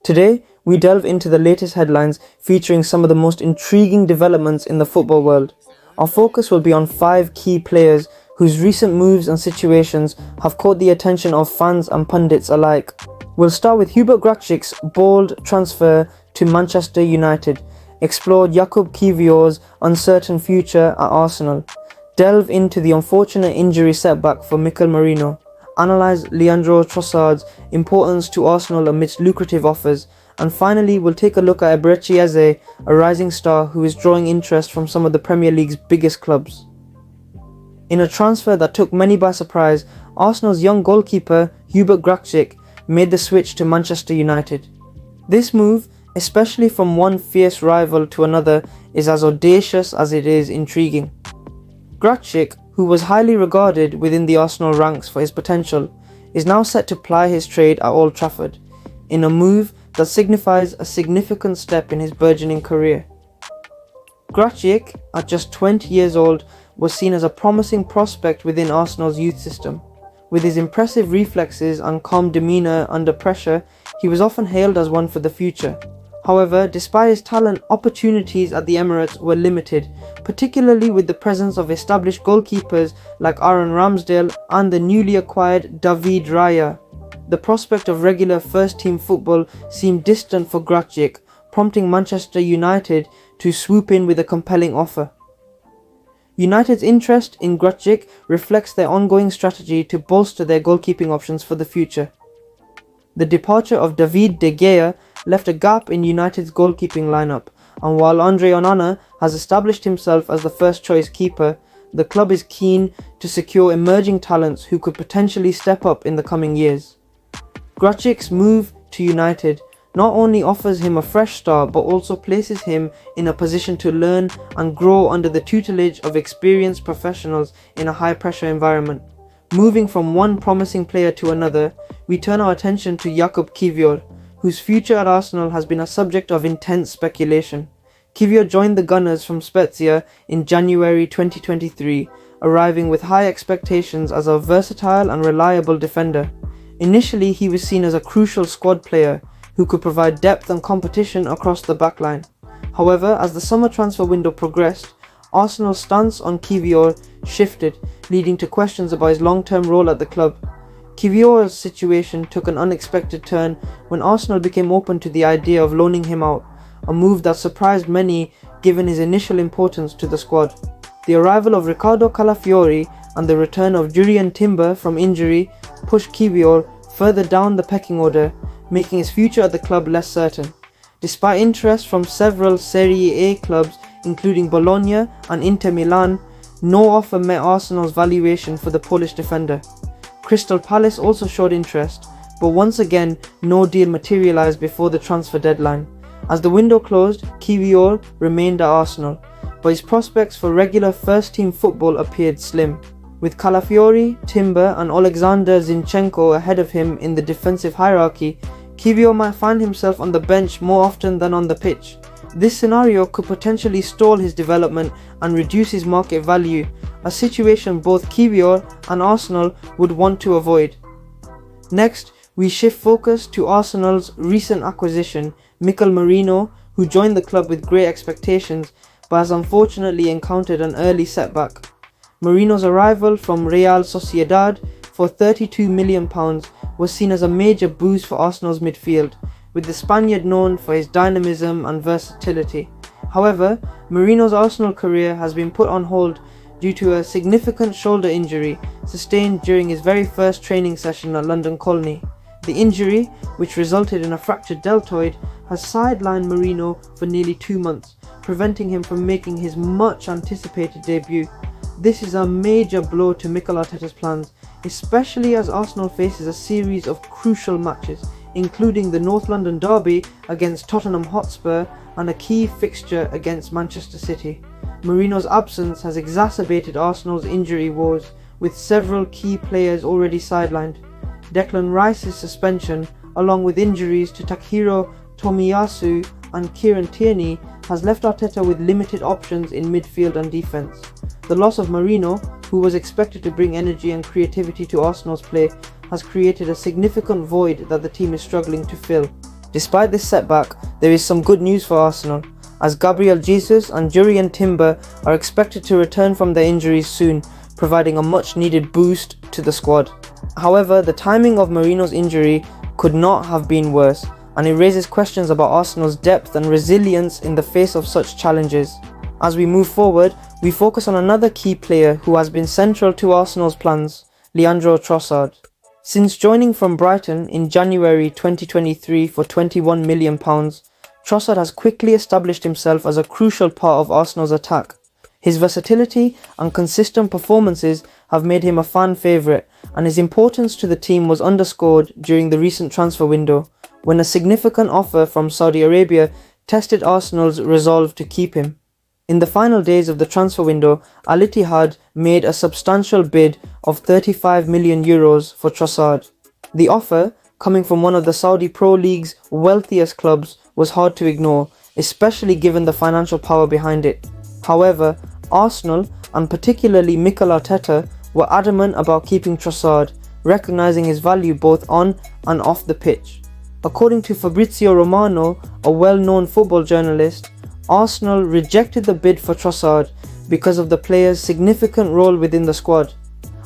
Today, we delve into the latest headlines featuring some of the most intriguing developments in the football world. Our focus will be on 5 key players whose recent moves and situations have caught the attention of fans and pundits alike. We'll start with Hubert Grachik's bold transfer to Manchester United, explore Jakub Kiwior's uncertain future at Arsenal, delve into the unfortunate injury setback for Merino, analyse Leandro Trossard's importance to Arsenal amidst lucrative offers, and finally we'll take a look at Eberechi, a rising star who is drawing interest from some of the Premier League's biggest clubs. In a transfer that took many by surprise, Arsenal's young goalkeeper Hubert Graczyk made the switch to Manchester United. This move, especially from one fierce rival to another, is as audacious as it is intriguing. Graczyk, who was highly regarded within the Arsenal ranks for his potential, is now set to ply his trade at Old Trafford, in a move that signifies a significant step in his burgeoning career. Graczyk, at just 20 years old, was seen as a promising prospect within Arsenal's youth system. With his impressive reflexes and calm demeanour under pressure, he was often hailed as one for the future. However, despite his talent, opportunities at the Emirates were limited, particularly with the presence of established goalkeepers like Aaron Ramsdale and the newly acquired David Raya. The prospect of regular first-team football seemed distant for Graczyk, prompting Manchester United to swoop in with a compelling offer. United's interest in Graczyk reflects their ongoing strategy to bolster their goalkeeping options for the future. The departure of David De Gea left a gap in United's goalkeeping lineup, and while Andre Onana has established himself as the first-choice keeper, the club is keen to secure emerging talents who could potentially step up in the coming years. Grachik's move to United not only offers him a fresh start but also places him in a position to learn and grow under the tutelage of experienced professionals in a high-pressure environment. Moving from one promising player to another, we turn our attention to Jakub Kiwior, whose future at Arsenal has been a subject of intense speculation. Kiwior joined the Gunners from Spezia in January 2023, arriving with high expectations as a versatile and reliable defender. Initially, he was seen as a crucial squad player who could provide depth and competition across the backline. However, as the summer transfer window progressed, Arsenal's stance on Kiwior shifted, leading to questions about his long-term role at the club. Kiwior's situation took an unexpected turn when Arsenal became open to the idea of loaning him out, a move that surprised many given his initial importance to the squad. The arrival of Riccardo Calafiori and the return of Jurrien Timber from injury pushed Kiwior further down the pecking order, making his future at the club less certain. Despite interest from several Serie A clubs including Bologna and Inter Milan, no offer met Arsenal's valuation for the Polish defender. Crystal Palace also showed interest, but once again no deal materialised before the transfer deadline. As the window closed, Kiwior remained at Arsenal, but his prospects for regular first-team football appeared slim. With Calafiori, Timber and Alexander Zinchenko ahead of him in the defensive hierarchy, Kiwior might find himself on the bench more often than on the pitch. This scenario could potentially stall his development and reduce his market value, a situation both Kiwior and Arsenal would want to avoid. Next, we shift focus to Arsenal's recent acquisition, Merino, who joined the club with great expectations but has unfortunately encountered an early setback. Merino's arrival from Real Sociedad for £32 million was seen as a major boost for Arsenal's midfield, with the Spaniard known for his dynamism and versatility. However, Merino's Arsenal career has been put on hold due to a significant shoulder injury sustained during his very first training session at London Colney. The injury, which resulted in a fractured deltoid, has sidelined Merino for nearly 2 months, preventing him from making his much anticipated debut. This is a major blow to Mikel Arteta's plans, especially as Arsenal faces a series of crucial matches, including the North London derby against Tottenham Hotspur and a key fixture against Manchester City. Merino's absence has exacerbated Arsenal's injury woes, with several key players already sidelined. Declan Rice's suspension, along with injuries to Takehiro Tomiyasu and Kieran Tierney, has left Arteta with limited options in midfield and defence. The loss of Merino, who was expected to bring energy and creativity to Arsenal's play, has created a significant void that the team is struggling to fill. Despite this setback, there is some good news for Arsenal, as Gabriel Jesus and Jurrien Timber are expected to return from their injuries soon, providing a much needed boost to the squad. However, the timing of Merino's injury could not have been worse, and it raises questions about Arsenal's depth and resilience in the face of such challenges. As we move forward, we focus on another key player who has been central to Arsenal's plans, Leandro Trossard. Since joining from Brighton in January 2023 for £21 million, Trossard has quickly established himself as a crucial part of Arsenal's attack. His versatility and consistent performances have made him a fan favourite, and his importance to the team was underscored during the recent transfer window, when a significant offer from Saudi Arabia tested Arsenal's resolve to keep him. In the final days of the transfer window, Al Ittihad made a substantial bid of €35 million for Trossard. The offer, coming from one of the Saudi Pro League's wealthiest clubs, was hard to ignore, especially given the financial power behind it. However, Arsenal, and particularly Mikel Arteta, were adamant about keeping Trossard, recognising his value both on and off the pitch. According to Fabrizio Romano, a well-known football journalist, Arsenal rejected the bid for Trossard because of the player's significant role within the squad.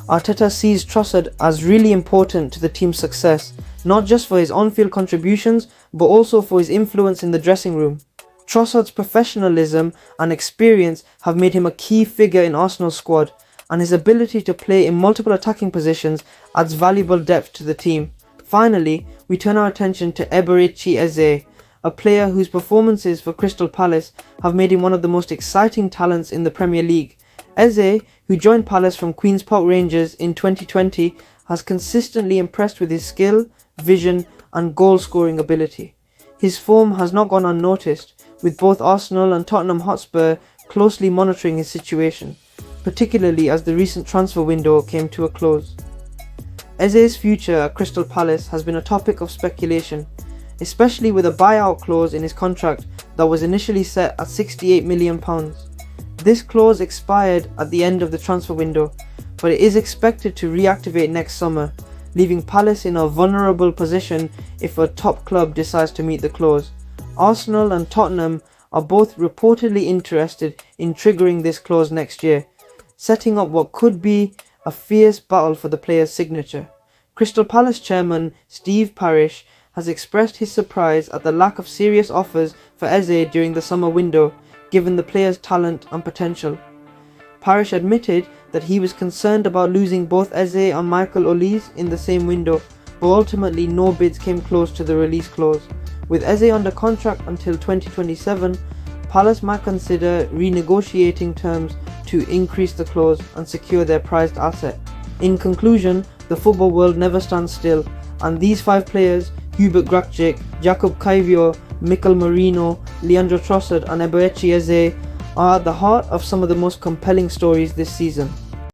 Arteta sees Trossard as really important to the team's success, not just for his on-field contributions, but also for his influence in the dressing room. Trossard's professionalism and experience have made him a key figure in Arsenal's squad, and his ability to play in multiple attacking positions adds valuable depth to the team. Finally, we turn our attention to Eberechi Eze, a player whose performances for Crystal Palace have made him one of the most exciting talents in the Premier League. Eze, who joined Palace from Queen's Park Rangers in 2020, has consistently impressed with his skill, vision and goal-scoring ability. His form has not gone unnoticed, with both Arsenal and Tottenham Hotspur closely monitoring his situation, particularly as the recent transfer window came to a close. Eze's future at Crystal Palace has been a topic of speculation, especially with a buyout clause in his contract that was initially set at £68 million. This clause expired at the end of the transfer window, but it is expected to reactivate next summer, leaving Palace in a vulnerable position if a top club decides to meet the clause. Arsenal and Tottenham are both reportedly interested in triggering this clause next year, setting up what could be a fierce battle for the player's signature. Crystal Palace chairman Steve Parish has expressed his surprise at the lack of serious offers for Eze during the summer window, given the player's talent and potential. Parish admitted that he was concerned about losing both Eze and Michael Olise in the same window, but ultimately no bids came close to the release clause. With Eze under contract until 2027, Palace might consider renegotiating terms to increase the clause and secure their prized asset. In conclusion, the football world never stands still, and these five players, Hubert Graczyk, Jakub Kiwior, Mikel Merino, Leandro Trossard and Eberechi Eze, are at the heart of some of the most compelling stories this season.